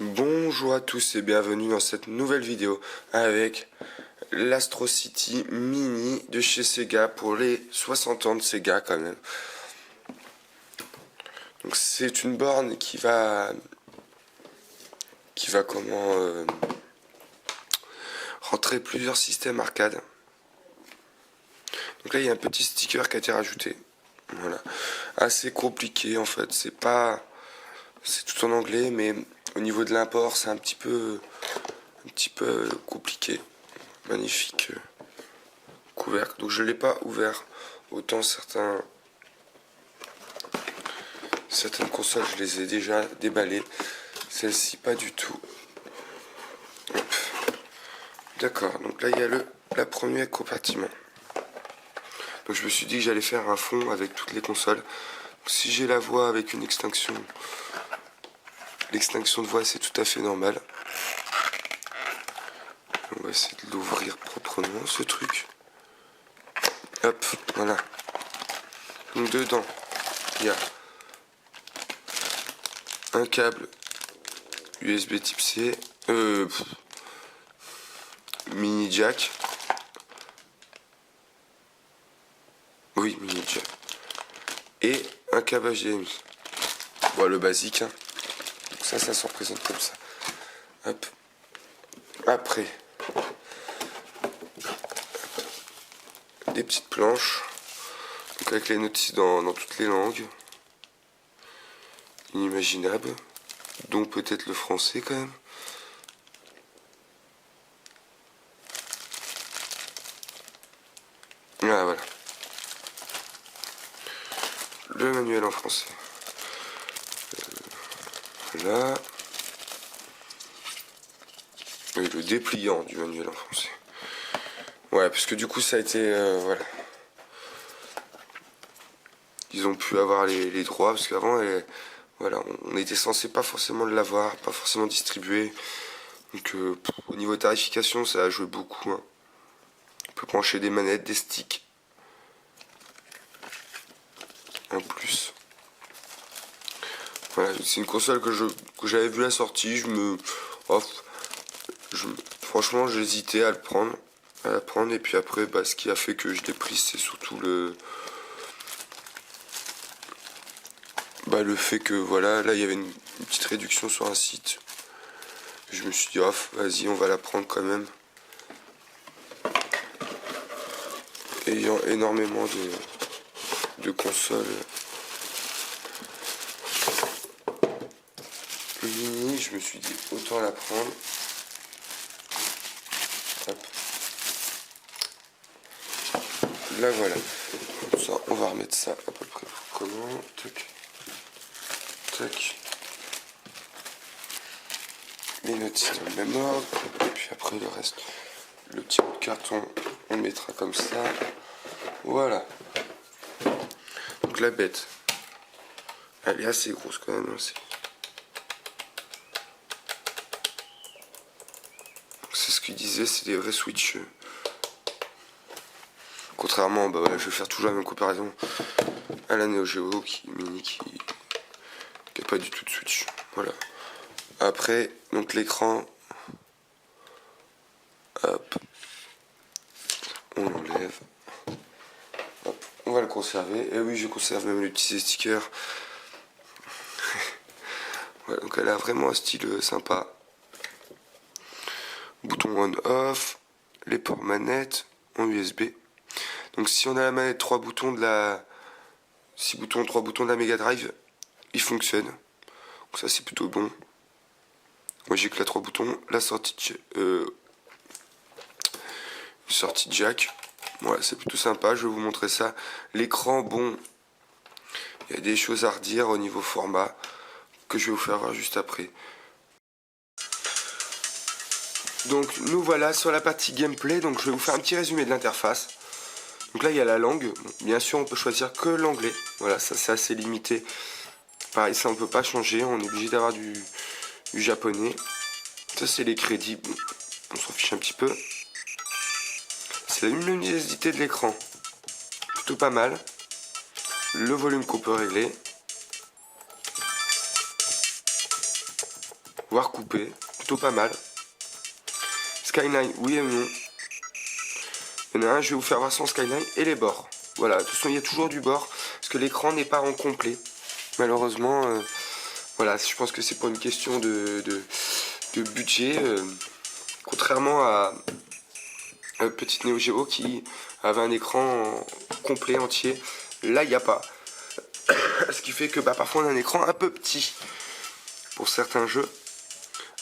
Bonjour à tous et bienvenue dans cette nouvelle vidéo avec l'Astro City Mini de chez Sega pour les 60 ans de Sega quand même. Donc c'est une borne qui va rentrer plusieurs systèmes arcade. Donc là il y a un petit sticker qui a été rajouté. Voilà, assez compliqué en fait. C'est tout en anglais, mais au niveau de l'import c'est un petit peu compliqué. Magnifique couvercle. Donc je l'ai pas ouvert. Autant certaines consoles je les ai déjà déballées. Celle-ci pas du tout. Hop. D'accord. Donc là il y a la première compartiment. Donc je me suis dit que j'allais faire un fond avec toutes les consoles. Donc, si j'ai la voix avec une extinction, l'extinction de voix c'est tout à fait normal. On va essayer de l'ouvrir proprement ce truc. Hop, voilà. Donc dedans, il y a un câble USB type C, mini jack. Oui, mini jack. Et un câble HDMI. Bon, le basique. Hein. Donc ça se représente comme ça. Hop. Après, des petites planches. Donc avec les notices dans toutes les langues. Inimaginable. Donc peut-être le français quand même. Ah voilà. Le manuel en français. Voilà. Et le dépliant du manuel en français. Ouais, parce que du coup ça a été... voilà. Ils ont pu avoir les droits, parce qu'avant, voilà, on était censé pas forcément l'avoir, pas forcément distribuer. Donc au niveau tarification, ça a joué beaucoup. Hein. On peut brancher des manettes, des sticks. En plus. Voilà, c'est une console que j'avais vu la sortie. Franchement, j'hésitais à la prendre. Et puis après, ce qui a fait que je l'ai prise, c'est surtout le fait que voilà, là il y avait une petite réduction sur un site. Je me suis dit, vas-y, on va la prendre quand même. Ayant énormément de consoles mini, je me suis dit, autant la prendre. Hop. Là voilà. Comme ça, on va remettre ça à peu près comment. Tac. Tac. Les notices dans le même ordre. Et puis après le reste, le petit bout de carton, on le mettra comme ça. Voilà. Donc la bête, elle est assez grosse quand même. Hein, c'est ce qu'il disait, c'est des vrais Switch. Contrairement, je vais faire toujours la même comparaison à la Neo Geo qui n'a pas du tout de Switch. Voilà. Après, donc l'écran, hop, on l'enlève. Hop, on va le conserver. Et oui, je conserve même les petits stickers. Voilà, donc elle a vraiment un style sympa. Bouton on-off, les ports manettes en USB. Donc si on a la manette 3 boutons de la 6 boutons, 3 boutons de la Mega Drive, il fonctionne. Donc ça c'est plutôt bon. Moi j'ai que la 3 boutons, la sortie sortie jack. Voilà, c'est plutôt sympa, je vais vous montrer ça. L'écran, bon, il y a des choses à redire au niveau format que je vais vous faire voir juste après. Donc nous voilà sur la partie gameplay, donc je vais vous faire un petit résumé de l'interface. Donc là il y a la langue, bien sûr on peut choisir que l'anglais, voilà ça c'est assez limité. Pareil ça on peut pas changer, on est obligé d'avoir du japonais. Ça c'est les crédits, bon, on s'en fiche un petit peu. C'est la luminosité de l'écran, plutôt pas mal. Le volume qu'on peut régler. voire coupé, plutôt pas mal. Skyline, oui et non. Il y en a un, je vais vous faire voir son skyline et les bords. Voilà, de toute façon il y a toujours du bord, parce que l'écran n'est pas en complet. Malheureusement, voilà, je pense que c'est pour une question de budget. Contrairement à petite Neo Geo qui avait un écran complet, entier. Là, il n'y a pas. Ce qui fait que parfois on a un écran un peu petit pour certains jeux.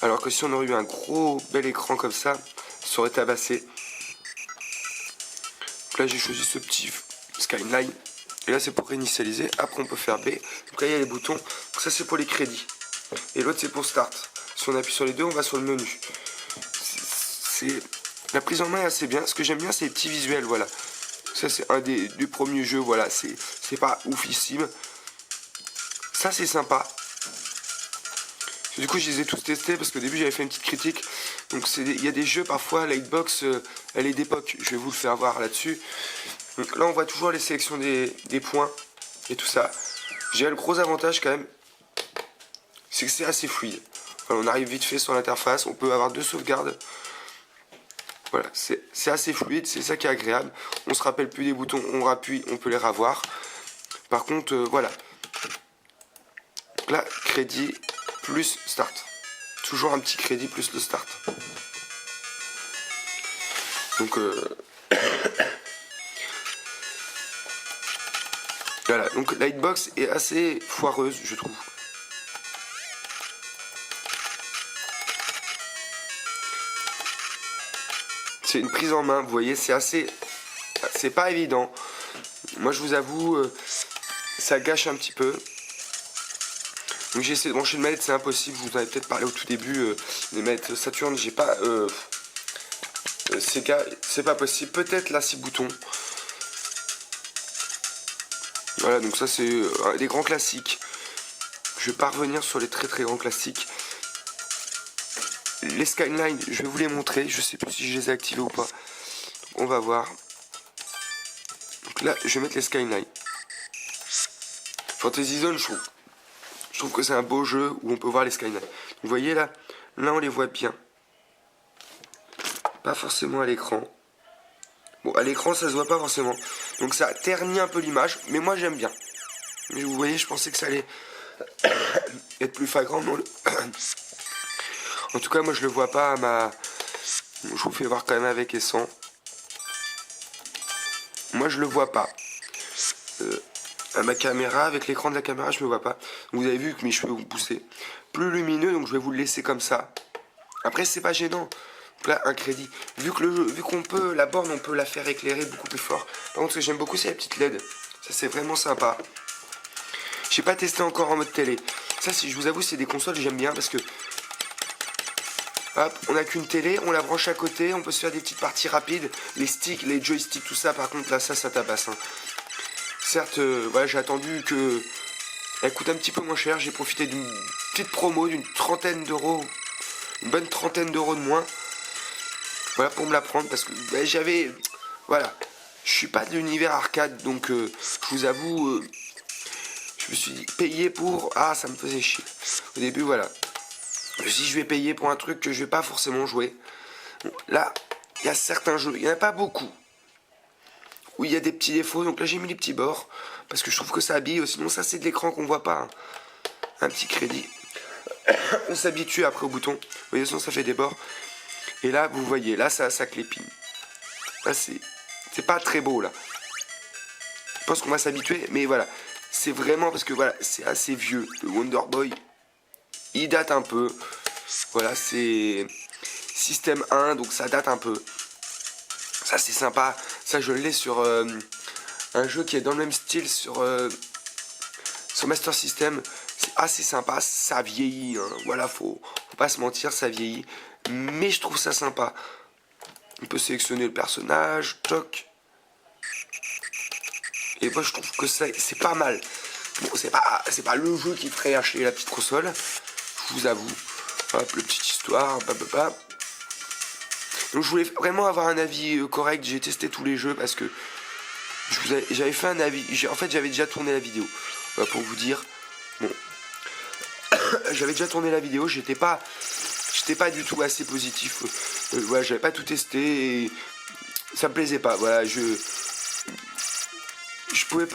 Alors que si on aurait eu un gros bel écran comme ça aurait tabassé. Donc là j'ai choisi ce petit skyline. Et là c'est pour réinitialiser. Après on peut faire B. Donc là il y a les boutons. Donc ça c'est pour les crédits. Et l'autre c'est pour start. Si on appuie sur les deux on va sur le menu. La prise en main est assez bien. Ce que j'aime bien c'est les petits visuels. Voilà. Ça c'est un des premiers jeux. Voilà. C'est pas oufissime. Ça c'est sympa. Du coup je les ai tous testés parce qu'au début j'avais fait une petite critique. Donc il y a des jeux parfois la hitbox elle est d'époque. Je vais vous le faire voir là-dessus. Donc là on voit toujours les sélections des points et tout ça. J'ai le gros avantage quand même, c'est que c'est assez fluide. Voilà, on arrive vite fait sur l'interface, on peut avoir 2 sauvegardes. Voilà, c'est assez fluide, c'est ça qui est agréable. On se rappelle plus des boutons, on rappuie, on peut les revoir. Par contre, voilà. Donc là, crédit plus start. Toujours un petit crédit plus le start. Donc voilà, donc la hitbox est assez foireuse, je trouve. C'est une prise en main, vous voyez, c'est pas évident. Moi je vous avoue, ça gâche un petit peu. Donc j'ai essayé de brancher une manette, c'est impossible. Je vous en avais peut-être parlé au tout début. Les manettes Saturn, j'ai pas. C'est pas possible. Peut-être là 6 boutons. Voilà, donc ça c'est des grands classiques. Je vais pas revenir sur les très très grands classiques. Les Skyline, je vais vous les montrer. Je sais plus si je les ai activés ou pas. Donc, on va voir. Donc là, je vais mettre les Skyline. Fantasy Zone, je trouve que c'est un beau jeu où on peut voir les Skyline. Vous voyez là on les voit bien. Pas forcément à l'écran. Bon, à l'écran, ça se voit pas forcément. Donc ça ternit un peu l'image, mais moi j'aime bien. Mais vous voyez, je pensais que ça allait être plus flagrant. En tout cas, moi je le vois pas à ma... Je vous fais voir quand même avec et sans. Moi je le vois pas. À ma caméra, avec l'écran de la caméra, je me vois pas. Vous avez vu que mes cheveux vont pousser. Plus lumineux, donc je vais vous le laisser comme ça. Après, c'est pas gênant. Donc là, un crédit. Vu qu'on peut, la borne, on peut la faire éclairer beaucoup plus fort. Par contre, ce que j'aime beaucoup, c'est la petite LED. Ça, c'est vraiment sympa. J'ai pas testé encore en mode télé. Ça, si je vous avoue, c'est des consoles que j'aime bien parce que hop, on n'a qu'une télé, on la branche à côté, on peut se faire des petites parties rapides. Les sticks, les joysticks, tout ça, par contre, là, ça tabasse. Hein. Certes, voilà, j'ai attendu que elle coûte un petit peu moins cher. J'ai profité d'une petite promo d'une trentaine d'euros, une bonne trentaine d'euros de moins. Voilà, pour me la prendre parce que j'avais, voilà, je suis pas de l'univers arcade, donc je vous avoue, je me suis dit payer pour, ça me faisait chier. Au début, voilà, je me suis dit je vais payer pour un truc que je vais pas forcément jouer. Bon, là, il y a certains jeux, il y en a pas beaucoup. Oui, il y a des petits défauts, donc là j'ai mis les petits bords, parce que je trouve que ça habille, sinon ça c'est de l'écran qu'on voit pas. Hein. Un petit crédit. On s'habitue après au bouton, vous voyez, sinon ça fait des bords. Et là, vous voyez, là ça clépine. Là c'est pas très beau là. Je pense qu'on va s'habituer, mais voilà. C'est vraiment parce que voilà, c'est assez vieux. Le Wonder Boy, il date un peu. Voilà, c'est système 1, donc ça date un peu. Ça c'est sympa, ça je l'ai sur un jeu qui est dans le même style sur Master System. C'est assez sympa, ça vieillit, hein. Voilà, faut pas se mentir, ça vieillit. Mais je trouve ça sympa. On peut sélectionner le personnage, toc. Et moi je trouve que c'est pas mal. Bon, c'est pas le jeu qui ferait acheter la petite console, je vous avoue. Hop, le petite histoire, Donc je voulais vraiment avoir un avis correct. J'ai testé tous les jeux parce que j'avais fait un avis. En fait, j'avais déjà tourné la vidéo pour vous dire. Bon, j'avais déjà tourné la vidéo, j'étais pas du tout assez positif. Voilà, j'avais pas tout testé et ça me plaisait pas. Voilà,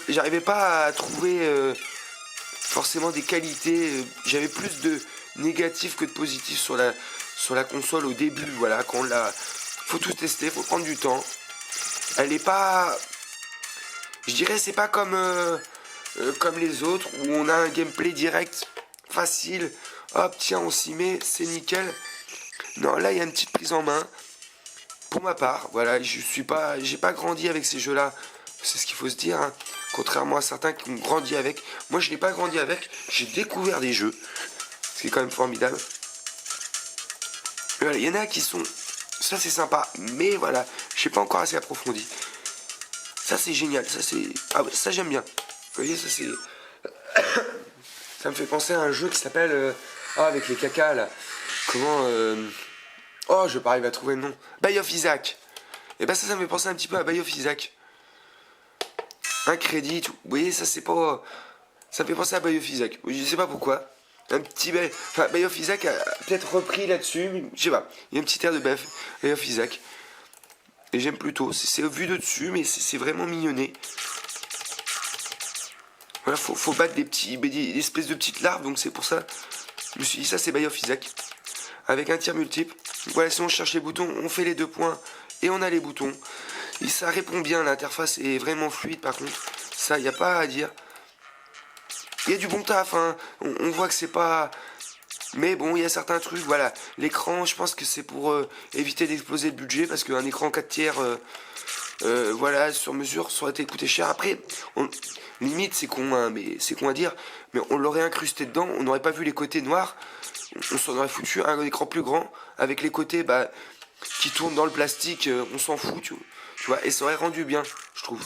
j'arrivais pas à trouver forcément des qualités. J'avais plus de négatifs que de positifs sur la console au début. Voilà, faut tout tester, faut prendre du temps. Elle est pas, je dirais, c'est pas comme les autres où on a un gameplay direct, facile. Hop, tiens, on s'y met, c'est nickel. Non, là, il y a une petite prise en main. Pour ma part, voilà, j'ai pas grandi avec ces jeux-là. C'est ce qu'il faut se dire, hein. Contrairement à certains qui ont grandi avec. Moi, je n'ai pas grandi avec. J'ai découvert des jeux, ce qui est quand même formidable. Voilà, il y en a qui sont, ça c'est sympa, mais voilà, je sais pas encore assez approfondi. Ça c'est génial, ça j'aime bien. Vous voyez, ça c'est, ça me fait penser à un jeu qui s'appelle, avec les cacas là. Comment, oh, je vais pas arriver à trouver le nom. Bay of Isaac. Et ben ça me fait penser un petit peu à Bay of Isaac. Un crédit, tout. Vous voyez, ça c'est pas, ça me fait penser à Bay of Isaac. Je sais pas pourquoi. Un petit Bay of Isaac a peut-être repris là-dessus, mais je sais pas. Il y a un petit air de Bay of Isaac. Et j'aime plutôt. C'est vu de dessus, mais c'est vraiment mignonné. Voilà, faut battre des espèces de petites larves, donc c'est pour ça. Je me suis dit, ça c'est Bay of Isaac. Avec un tir multiple. Voilà, si on cherche les boutons, on fait les 2 points et on a les boutons. Et ça répond bien, l'interface est vraiment fluide par contre. Ça, il n'y a pas à dire. Il y a du bon taf, hein. On voit que c'est pas... Mais bon, il y a certains trucs, voilà. L'écran, je pense que c'est pour éviter d'exploser le budget, parce qu'un écran 4 tiers, voilà, sur mesure, ça aurait été coûté cher. Après, limite, c'est con, hein, mais c'est con à dire, mais on l'aurait incrusté dedans, on n'aurait pas vu les côtés noirs, on s'en aurait foutu un écran plus grand, avec les côtés, bah, qui tournent dans le plastique, on s'en fout, tu vois, et ça aurait rendu bien, je trouve.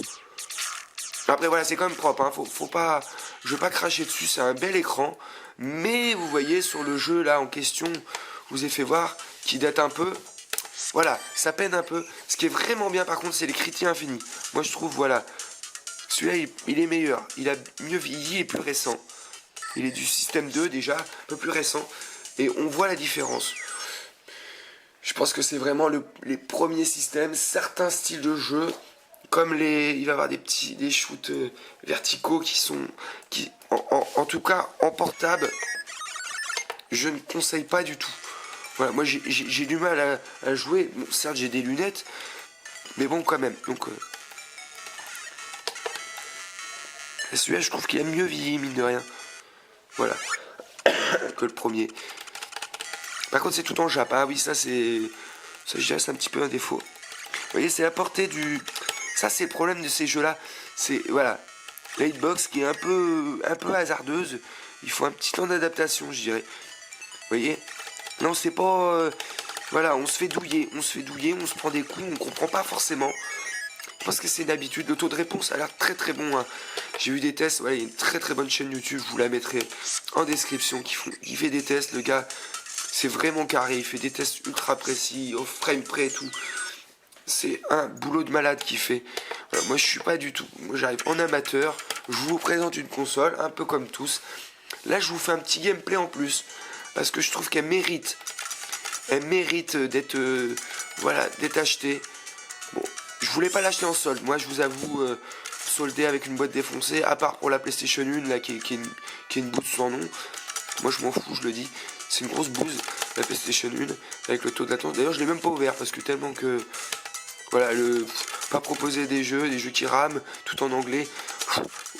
Après voilà, c'est quand même propre, hein. Faut pas, je veux pas cracher dessus, c'est un bel écran, mais vous voyez sur le jeu là en question, je vous ai fait voir, qui date un peu, voilà, ça peine un peu. Ce qui est vraiment bien par contre, c'est les Critis Infinis. Moi je trouve, voilà, celui-là il est meilleur, il a mieux vieilli et plus récent. Il est du système 2 déjà, un peu plus récent, et on voit la différence. Je pense que c'est vraiment les premiers systèmes, certains styles de jeu, comme il va y avoir des shoots verticaux en tout cas en portable, je ne conseille pas du tout. Voilà, moi j'ai du mal à jouer. Bon, certes j'ai des lunettes, mais bon quand même. Donc celui-là je trouve qu'il a mieux vieilli mine de rien. Voilà, que le premier. Par contre c'est tout en Jap. Ah oui, ça je dirais c'est un petit peu un défaut. Vous voyez, c'est la portée du... Ça, c'est le problème de ces jeux-là. C'est, voilà, la hitbox qui est un peu hasardeuse. Il faut un petit temps d'adaptation, je dirais. Vous voyez? Non, c'est pas... voilà, on se fait douiller, on se prend des coups, on comprend pas forcément. Je pense que c'est une habitude. Le taux de réponse a l'air très très bon, hein. J'ai vu des tests, voilà, il y a une très très bonne chaîne YouTube, je vous la mettrai en description, qui fait des tests. Le gars, c'est vraiment carré, il fait des tests ultra précis, au frame près et tout. C'est un boulot de malade qu'il fait. Moi je suis pas du tout. Moi j'arrive en amateur. Je vous présente une console, un peu comme tous. Là je vous fais un petit gameplay en plus. Parce que je trouve qu'elle mérite. Elle mérite d'être voilà, d'être achetée. Bon, je voulais pas l'acheter en solde. Moi je vous avoue, soldé avec une boîte défoncée. À part pour la PlayStation 1 là, qui est une bouse sans nom. Moi je m'en fous, je le dis. C'est une grosse bouse, la PlayStation 1, avec le taux de latence. D'ailleurs je l'ai même pas ouvert parce que tellement que... Voilà, pas proposer des jeux qui rament, tout en anglais,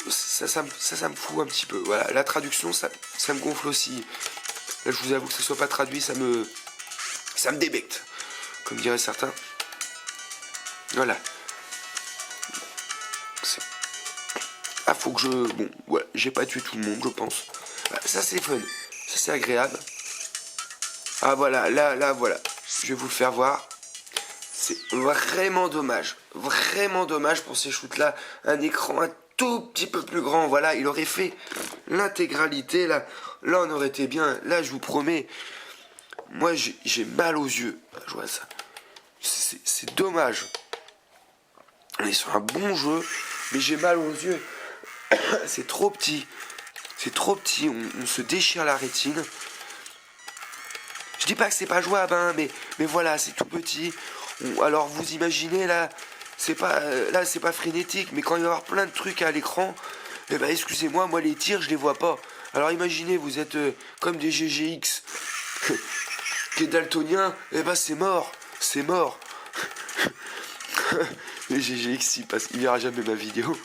ça me fout un petit peu. Voilà, la traduction, ça me gonfle aussi. Là, je vous avoue que ce soit pas traduit, ça me débecte, comme diraient certains. Voilà. Ah, faut que je... Bon, voilà, j'ai pas tué tout le monde, je pense. Voilà, ça, c'est fun. Ça, c'est agréable. Ah, voilà, là, voilà. Je vais vous le faire voir. C'est vraiment dommage pour ces shoots-là. Un écran un tout petit peu plus grand, voilà, il aurait fait l'intégralité, là on aurait été bien. Là, je vous promets, moi j'ai mal aux yeux à jouer à ça. C'est dommage. On est sur un bon jeu, mais j'ai mal aux yeux. C'est trop petit, on se déchire la rétine. dis pas que c'est pas jouable, hein, mais voilà, c'est tout petit. Alors vous imaginez là, c'est pas frénétique, mais quand il va y avoir plein de trucs à l'écran, eh ben excusez-moi, moi les tirs je les vois pas. Alors imaginez, vous êtes comme des GGX qui est daltonien, eh ben c'est mort, c'est mort. Les GGX il verra jamais ma vidéo.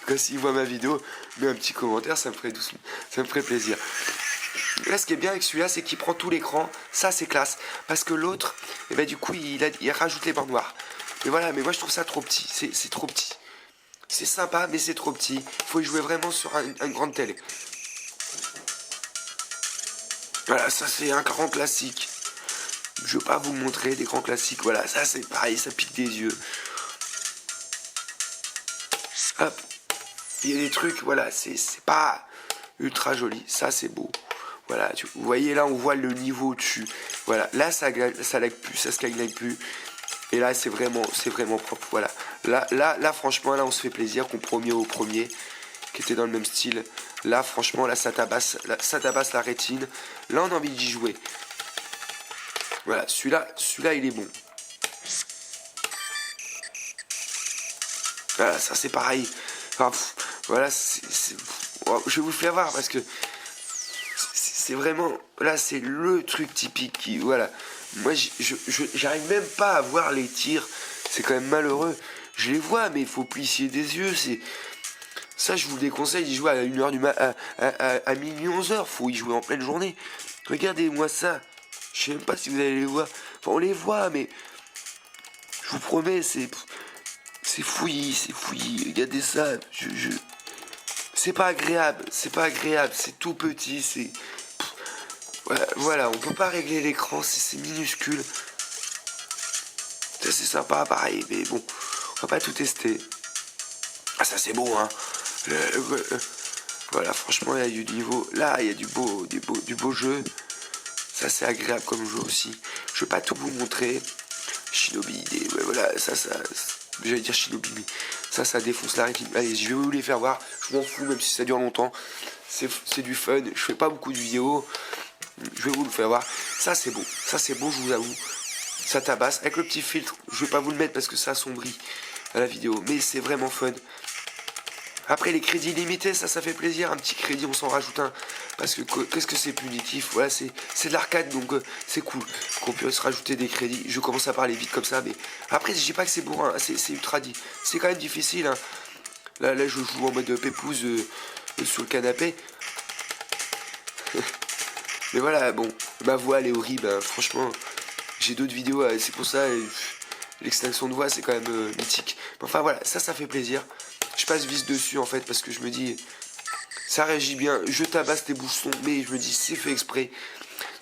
Quand s'il voit ma vidéo, mets un petit commentaire, ça me ferait plaisir. Là, ce qui est bien avec celui-là, c'est qu'il prend tout l'écran. Ça, c'est classe. Parce que l'autre, eh ben, du coup, il rajoute les bords noirs. Mais voilà, mais moi, je trouve ça trop petit. C'est trop petit. C'est sympa, mais c'est trop petit. Il faut y jouer vraiment sur un grande télé. Voilà, ça, c'est un grand classique. Je veux pas vous montrer des grands classiques. Voilà, ça, c'est pareil, ça pique des yeux. Hop. Il y a des trucs, voilà, c'est pas ultra joli. Ça, c'est beau. Voilà, vous voyez là, on voit le niveau dessus. Voilà, là, ça lag plus, ça se cagne plus. Et là, c'est vraiment propre. Voilà. Là, franchement, là, on se fait plaisir. Compromis au premier, qui était dans le même style. Là, franchement, là, ça tabasse la rétine. Là, on a envie d'y jouer. Voilà, celui-là, il est bon. Voilà, ça, c'est pareil. Enfin, voilà, je vais vous le faire voir parce que c'est vraiment, là c'est le truc typique qui, voilà, moi j'arrive même pas à voir les tirs, c'est quand même malheureux, je les vois mais il faut plisser des yeux, ça je vous déconseille d'y jouer à 1h du matin, à minuit 11h, faut y jouer en pleine journée, regardez-moi ça, je sais même pas si vous allez les voir, enfin on les voit mais, je vous promets c'est fouillis, regardez ça, c'est pas agréable, c'est tout petit, voilà, on peut pas régler l'écran, c'est minuscule. Ça c'est sympa, pareil, mais bon, on va pas tout tester. Ah ça c'est beau, hein. Voilà, franchement, il y a du niveau. Là, il y a du beau jeu. Ça c'est agréable comme jeu aussi. Je vais pas tout vous montrer. Shinobi, voilà, ça, j'allais dire Shinobi, mais ça défonce la rétine. Allez, je vais vous les faire voir. Je m'en fous, même si ça dure longtemps. C'est du fun. Je fais pas beaucoup de vidéos. Je vais vous le faire voir. Ça c'est beau, je vous avoue. Ça tabasse. Avec le petit filtre, je vais pas vous le mettre parce que ça assombrit à la vidéo. Mais c'est vraiment fun. Après les crédits limités, ça fait plaisir. Un petit crédit, on s'en rajoute un. Parce que qu'est-ce que c'est punitif. Voilà, c'est de l'arcade, donc c'est cool qu'on puisse rajouter des crédits. Je commence à parler vite comme ça, mais après je dis pas que c'est bourrin, c'est ultra dit. C'est quand même difficile. Hein. Là je joue en mode pépouze sur le canapé. Mais voilà, bon, ma voix elle est horrible, hein. Franchement, j'ai d'autres vidéos, c'est pour ça, l'extinction de voix c'est quand même mythique. Enfin voilà, ça fait plaisir. Je passe vite dessus en fait parce que je me dis, ça réagit bien, je tabasse les boutons, mais je me dis c'est fait exprès.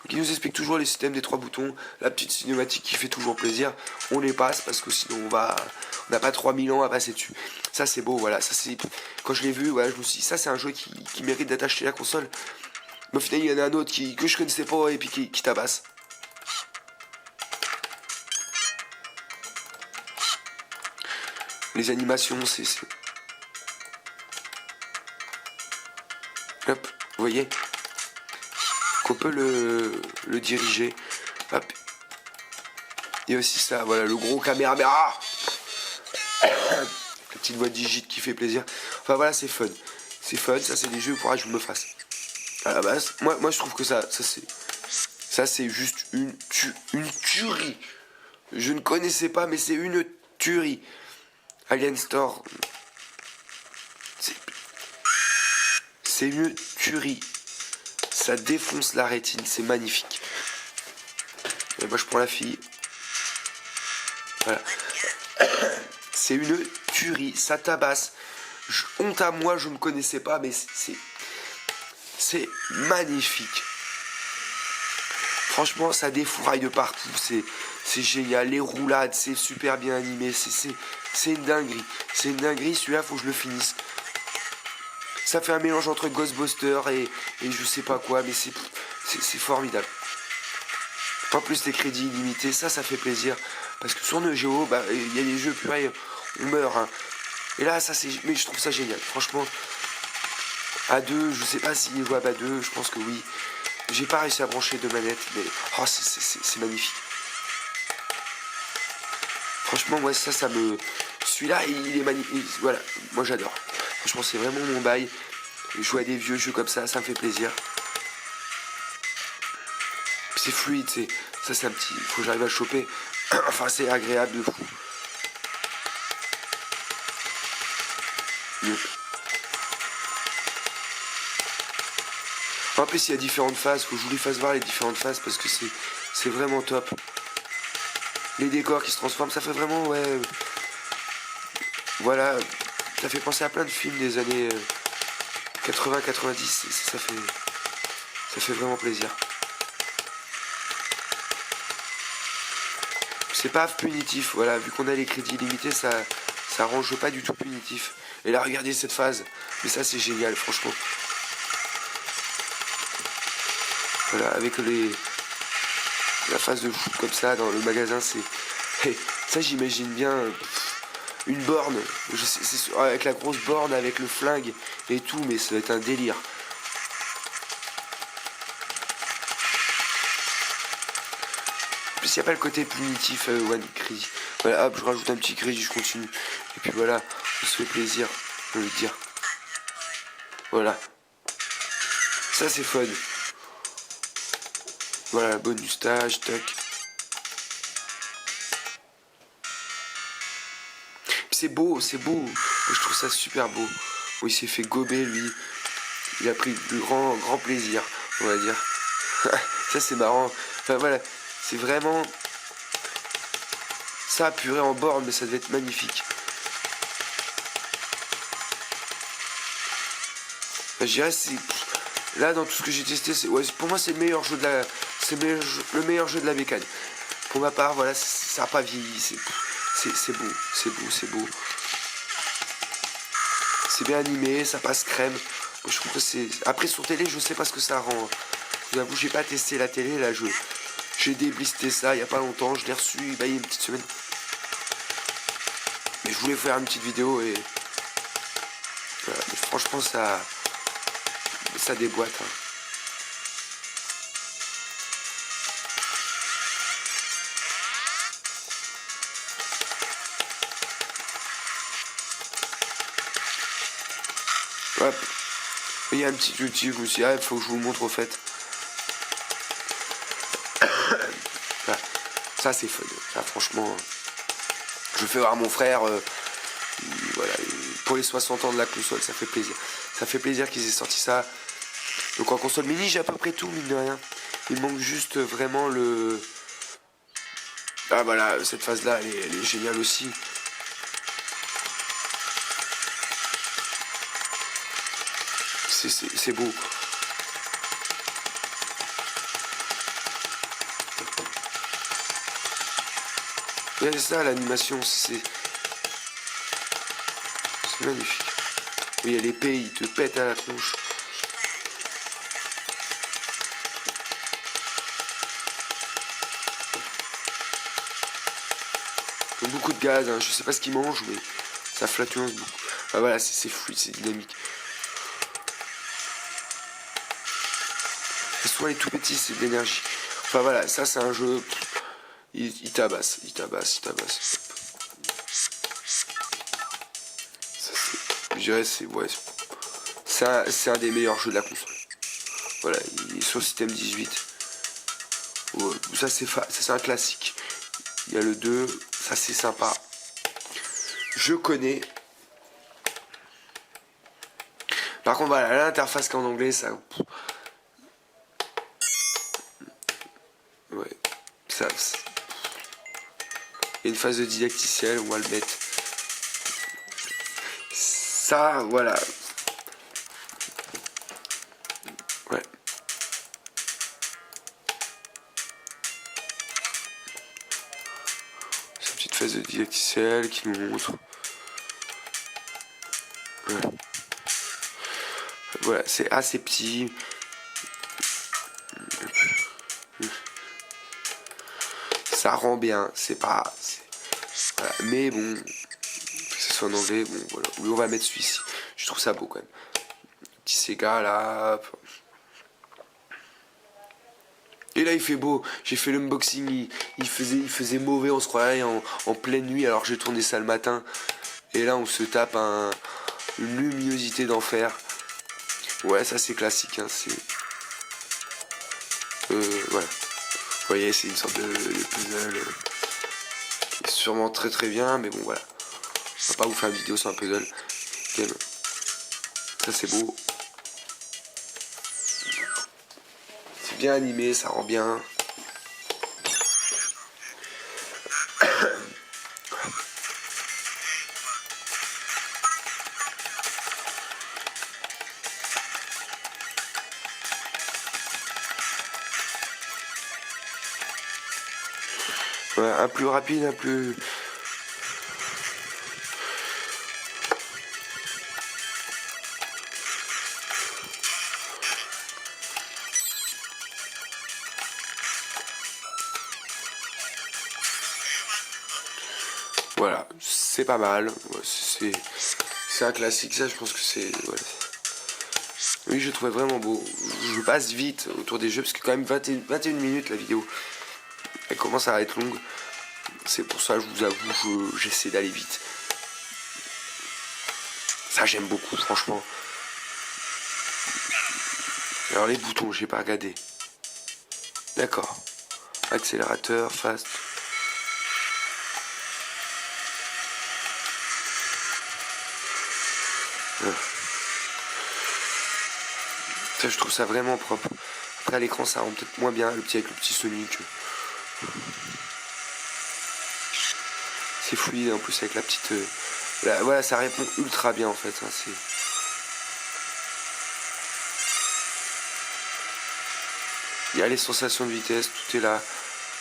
Donc il nous explique toujours les systèmes des 3 boutons, la petite cinématique qui fait toujours plaisir, on les passe parce que sinon on n'a pas 3000 ans à passer dessus. Ça c'est beau, voilà, ça c'est, quand je l'ai vu, voilà, je me suis dit, ça c'est un jeu qui mérite d'attacher la console. Mais au final, il y en a un autre que je connaissais pas et puis qui tabasse. Les animations, c'est... Hop, vous voyez qu'on peut le diriger. Hop. Il y a aussi ça, voilà, le gros caméra. La petite voix digite qui fait plaisir. Enfin voilà, c'est fun. C'est fun, ça c'est des jeux pour que je me fasse. À la base, moi je trouve que ça c'est juste une tuerie. Je ne connaissais pas, mais c'est une tuerie. Alien Store, c'est une tuerie. Ça défonce la rétine, c'est magnifique. Et moi je prends la fille. Voilà. C'est une tuerie, ça tabasse. Honte à moi, je ne connaissais pas, mais c'est magnifique. Franchement, ça défouraille de partout. C'est génial. Les roulades, c'est super bien animé. C'est une dinguerie. C'est une dinguerie. Celui-là, faut que je le finisse. Ça fait un mélange entre Ghostbusters et je sais pas quoi, mais c'est formidable. En plus, les crédits illimités, ça fait plaisir. Parce que sur Neo Geo, il y a des jeux purée, on meurt. Hein. Et là, mais je trouve ça génial. Franchement, à deux, je sais pas s'il est jouable à deux, je pense que oui. J'ai pas réussi à brancher de manette, mais oh, c'est magnifique. Franchement, moi, ça me... Celui-là, il est magnifique. Voilà, moi j'adore. Franchement, c'est vraiment mon bail. Jouer à des vieux jeux comme ça me fait plaisir. C'est fluide, ça c'est un petit... Faut que j'arrive à le choper. Enfin, c'est agréable de fou. Yep. En plus, il y a différentes phases. Faut que je vous les fasse voir les différentes phases parce que c'est vraiment top. Les décors qui se transforment, ça fait vraiment, ouais... Voilà, ça fait penser à plein de films des années 80-90. Ça fait vraiment plaisir. C'est pas punitif, voilà, vu qu'on a les crédits limités, ça range pas du tout punitif. Et là, regardez cette phase. Mais ça, c'est génial, franchement. Voilà, avec la phase de foot comme ça dans le magasin, c'est... Hey, ça, j'imagine bien une borne, avec la grosse borne, avec le flingue et tout, mais ça va être un délire. Puis il n'y a pas le côté punitif One Crédit. Voilà, hop, je rajoute un petit crédit, je continue. Et puis voilà, on se fait plaisir, je veux dire. Voilà. Ça c'est fun. Voilà, bonus stage, toc. C'est beau, c'est beau. Je trouve ça super beau. Bon, il s'est fait gober, lui. Il a pris de grand plaisir, on va dire. Ça, c'est marrant. Enfin, voilà. C'est vraiment... Ça, purée en borne, mais ça devait être magnifique. Enfin, je dirais, c'est... Là, dans tout ce que j'ai testé, ouais, pour moi, c'est le meilleur jeu de la... C'est le meilleur jeu de la bécane. Pour ma part, voilà, ça n'a pas vieilli. C'est beau, c'est beau, c'est beau. C'est bien animé, ça passe crème. Je trouve que c'est... Après, sur télé, je sais pas ce que ça rend. Je vous avoue, j'ai pas testé la télé, là, j'ai déblisté ça il y a pas longtemps. Je l'ai reçu, bah, il y a une petite semaine. Mais je voulais faire une petite vidéo et... Voilà, mais franchement, ça déboîte, hein. Hop. Il y a un petit outil, je me suis dit, il faut que je vous le montre au fait. Voilà. Ça c'est fun, ça franchement. Je fais voir à mon frère, voilà, pour les 60 ans de la console, ça fait plaisir. Ça fait plaisir qu'ils aient sorti ça. Donc en console mini, j'ai à peu près tout, mine de rien. Il manque juste vraiment le... Ah voilà, cette phase-là, elle est géniale aussi. C'est beau. Regardez ça, l'animation, c'est magnifique. Il y a l'épée, il te pète à la tronche. Beaucoup de gaz, hein. Je sais pas ce qu'il mange, mais ça flatulence beaucoup. Ah, voilà, c'est fluide, c'est dynamique. Soit les tout petits, c'est de l'énergie. Enfin voilà, ça c'est un jeu. Il tabasse. Ça, je dirais c'est ouais. C'est un des meilleurs jeux de la console. Voilà, il est sur le système 18. Ouais, ça c'est un classique. Il y a le 2, ça c'est sympa. Je connais. Par contre voilà, l'interface qu'en anglais, ça. Ouais. Ça. Il y a une phase de didacticiel, on va le mettre. Ça, voilà. Ouais. C'est une petite phase de didacticiel qui nous montre. Ouais. Voilà, c'est assez petit. Ça rend bien, c'est pas... Voilà. Mais bon, que ce soit en anglais, bon voilà. Oui, on va mettre celui-ci. Je trouve ça beau quand même. Petit Sega là. là il fait beau, j'ai fait l'unboxing, il faisait mauvais, on se croirait en pleine nuit alors j'ai tourné ça le matin. Et là on se tape une luminosité d'enfer. Ouais, ça c'est classique, hein, c'est... voilà. Vous voyez, c'est une sorte de puzzle qui est sûrement très très bien, mais bon voilà. On va pas vous faire une vidéo sur un puzzle. Game. Ça c'est beau. C'est bien animé, ça rend bien. Voilà, un plus rapide, un plus... Voilà, c'est pas mal. Ouais, c'est un classique, ça je pense que c'est... Ouais. Oui, je trouvais vraiment beau. Je passe vite autour des jeux parce que quand même 21 minutes la vidéo. Elle commence à être longue. C'est pour ça, je vous avoue, j'essaie d'aller vite. Ça, j'aime beaucoup, franchement. Alors, les boutons, j'ai pas regardé. D'accord. Accélérateur, fast. Ça, je trouve ça vraiment propre. Après, à l'écran, ça rend peut-être moins bien, avec le petit Sonic. C'est fluide en plus avec la petite... voilà, ça répond ultra bien en fait. Hein, il y a les sensations de vitesse, tout est là.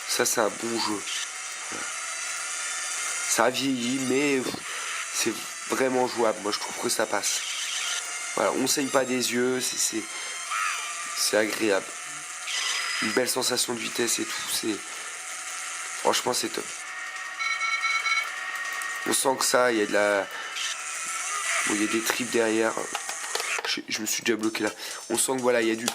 Ça c'est un bon jeu. Voilà. Ça a vieilli, mais c'est vraiment jouable. Moi je trouve que ça passe. Voilà, on saigne pas des yeux, c'est agréable. Une belle sensation de vitesse et tout. Franchement c'est top. On sent que ça, il y a de la... Bon, il y a des tripes derrière. Je me suis déjà bloqué là. On sent que voilà, il y a du...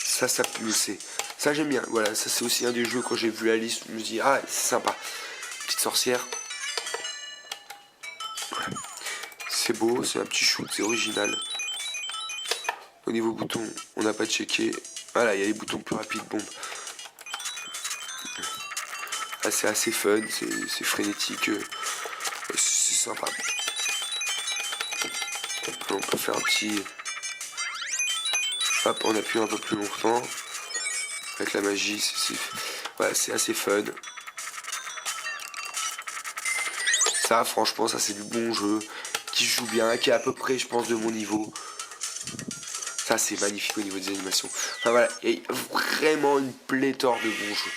Ça pulse. Ça j'aime bien. Voilà, ça c'est aussi un des jeux, quand j'ai vu la liste, je me dis, ah, c'est sympa. Petite sorcière. Ouais. C'est beau, c'est un petit shoot, c'est original. Au niveau bouton, on n'a pas checké. Voilà, il y a les boutons plus rapides, bombe. C'est assez fun, c'est frénétique, c'est sympa. On peut faire un petit... Hop, on appuie un peu plus longtemps. Avec la magie, c'est assez fun. Ça, franchement, ça c'est du bon jeu. Qui joue bien, qui est à peu près, je pense, de mon niveau. Ça, c'est magnifique au niveau des animations. Enfin voilà, il y a vraiment une pléthore de bons jeux.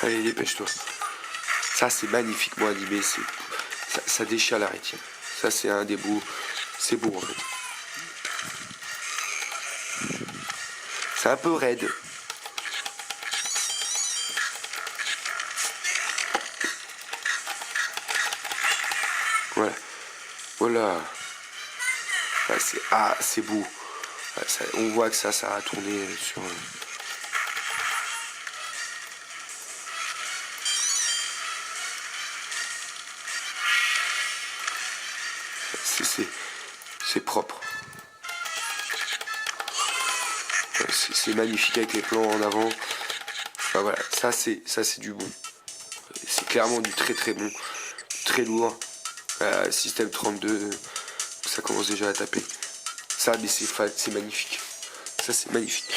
Allez, dépêche-toi. Ça, c'est magnifiquement animé. Ça déchire la rétine. Ça, c'est un des beaux. C'est beau, en fait. C'est un peu raide. Voilà. Voilà. C'est beau. On voit que ça a tourné sur... C'est propre. C'est magnifique avec les plans en avant. Enfin, voilà, ça c'est du bon. C'est clairement du très très bon. Très lourd. Système 32. Ça commence déjà à taper. Ça, mais c'est magnifique. Ça c'est magnifique.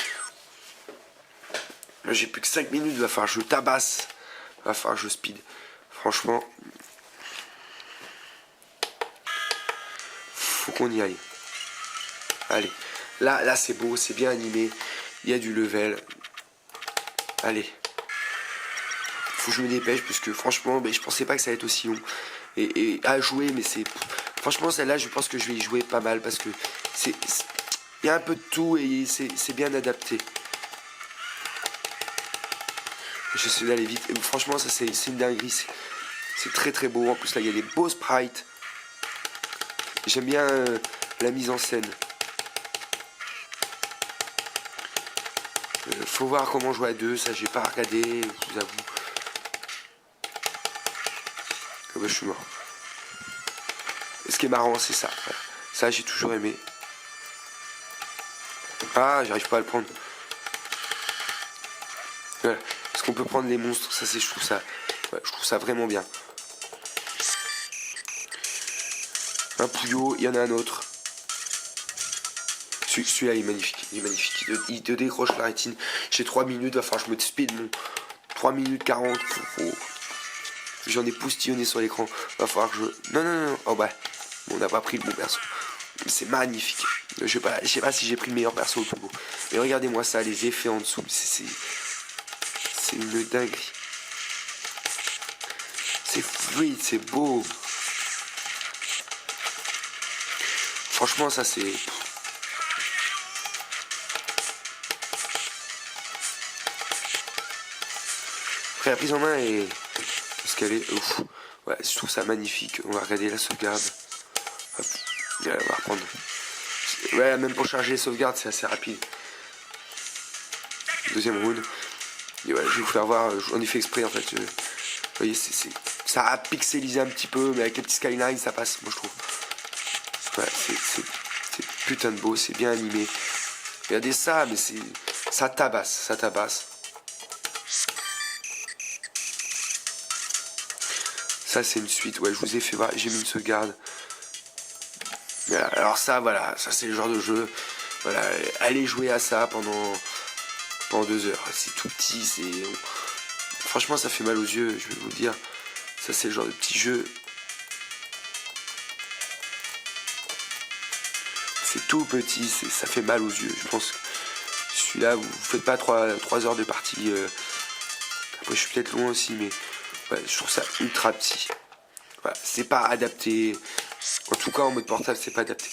Là j'ai plus que 5 minutes. Va falloir que je tabasse. Va falloir que je speed. Franchement. Faut qu'on y aille. Allez. Là c'est beau, c'est bien animé. Il y a du level. Allez. Faut que je me dépêche parce que franchement, je pensais pas que ça allait être aussi long. Et à jouer, mais c'est... Franchement, celle-là, je pense que je vais y jouer pas mal parce que il y a un peu de tout et c'est bien adapté. J'essaie d'aller vite. Et franchement, ça c'est une dinguerie. C'est très très beau. En plus, là, il y a des beaux sprites. J'aime bien la mise en scène. Faut voir comment jouer à deux. Ça, j'ai pas regardé, je vous avoue. Ah bah, je suis mort. Et ce qui est marrant, c'est ça. Voilà. Ça, j'ai toujours aimé. Ah, j'arrive pas à le prendre. Voilà. Parce qu'on peut prendre les monstres. Ça, je trouve ça. Ouais, je trouve ça vraiment bien. Un Pouillot, il y en a un autre. Celui-là, il est magnifique. Il est magnifique. Il te décroche la rétine. J'ai 3 minutes. Enfin, je me speed mon 3 minutes 40. J'en ai poustillonné sur l'écran. Va falloir que je. Non. Oh bah. Bon, on n'a pas pris le bon perso. C'est magnifique. Je sais pas si j'ai pris le meilleur perso ou le plus beau. Mais regardez-moi ça, les effets en dessous. C'est une dinguerie. C'est fluide, c'est beau. Franchement, ça c'est. Après, la prise en main est. Parce qu'elle est. Ouf. Ouais, je trouve ça magnifique. On va regarder la sauvegarde. Hop. On va reprendre. Ouais, même pour charger les sauvegardes, c'est assez rapide. Deuxième round. Et voilà, je vais vous faire voir. J'en ai fait exprès en fait. Vous voyez, ça a pixelisé un petit peu, mais avec les petits skylines, ça passe, moi je trouve. Ouais, c'est putain de beau, c'est bien animé. Regardez ça, mais ça tabasse. Ça c'est une suite, ouais, je vous ai fait voir, j'ai mis une sauvegarde. Voilà, alors ça, voilà, ça c'est le genre de jeu. Voilà, allez jouer à ça pendant 2 heures. C'est tout petit, franchement ça fait mal aux yeux, je vais vous le dire. Ça c'est le genre de petit jeu. C'est tout petit, ça fait mal aux yeux. Je pense que celui-là, vous faites pas 3 heures de partie. Après, je suis peut-être loin aussi, mais ouais, je trouve ça ultra petit. Voilà, c'est pas adapté. En tout cas, en mode portable, c'est pas adapté.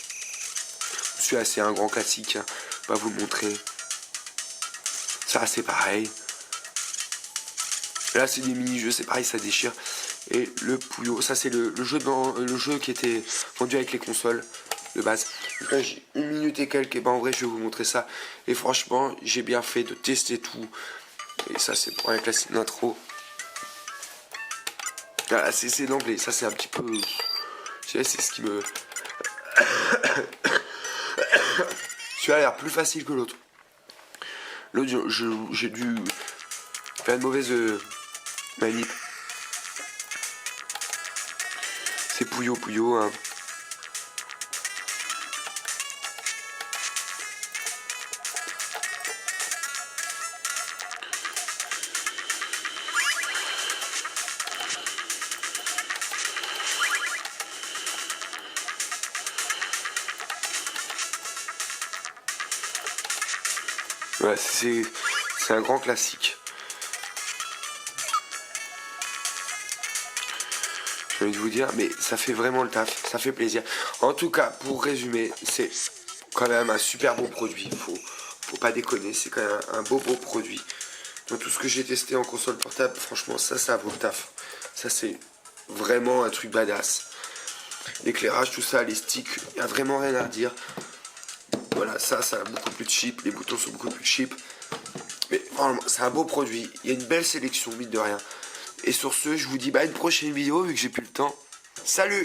Celui-là, c'est un grand classique. Hein. Je vais vous le montrer. Ça, c'est pareil. Là, c'est des mini-jeux, c'est pareil, ça déchire. Et le Pouillot, ça, c'est le jeu qui était vendu avec les consoles de base. Donc là j'ai 1 minute et quelques, et ben en vrai je vais vous montrer ça. Et franchement j'ai bien fait de tester tout. Et ça c'est pour un classique d'intro. Voilà, c'est l'anglais, ça c'est un petit peu. C'est ce qui me. Celui-là a l'air plus facile que l'autre. L'autre j'ai dû faire une mauvaise manip. C'est Pouillot hein. Ouais, c'est un grand classique. J'ai envie de vous dire, mais ça fait vraiment le taf, ça fait plaisir. En tout cas, pour résumer, c'est quand même un super beau produit. Faut pas déconner, c'est quand même un beau produit. Dans tout ce que j'ai testé en console portable, franchement, ça vaut le taf. Ça, c'est vraiment un truc badass. L'éclairage, tout ça, les sticks, il n'y a vraiment rien à redire. Voilà, ça a beaucoup plus de cheap, les boutons sont beaucoup plus cheap. Mais vraiment, c'est un beau produit. Il y a une belle sélection, mine de rien. Et sur ce, je vous dis à une prochaine vidéo, vu que j'ai plus le temps. Salut!